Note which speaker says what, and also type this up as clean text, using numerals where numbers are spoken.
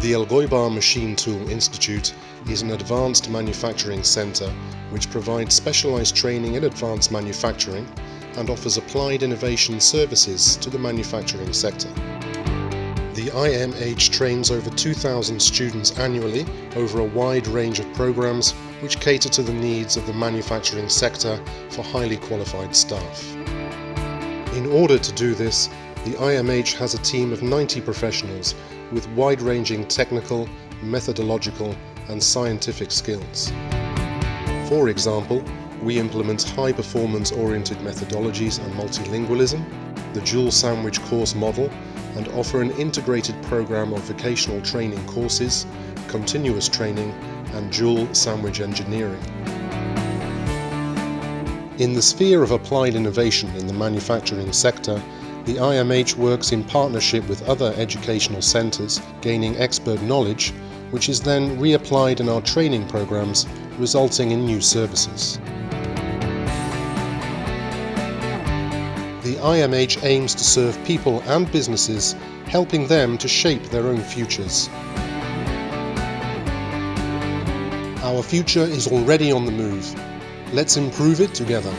Speaker 1: The Elgoibar Machine Tool Institute is an advanced manufacturing centre which provides specialised training in advanced manufacturing and offers applied innovation services to the manufacturing sector. The IMH trains over 2,000 students annually over a wide range of programmes which cater to the needs of the manufacturing sector for highly qualified staff. In order to do this, the IMH has a team of 90 professionals with wide-ranging technical, methodological and scientific skills. For example, we implement high-performance-oriented methodologies and multilingualism, the dual sandwich course model, and offer an integrated program of vocational training courses, continuous training and dual sandwich engineering. In the sphere of applied innovation in the manufacturing sector, the IMH works in partnership with other educational centres, gaining expert knowledge, which is then reapplied in our training programmes, resulting in new services. The IMH aims to serve people and businesses, helping them to shape their own futures. Our future is already on the move. Let's improve it together.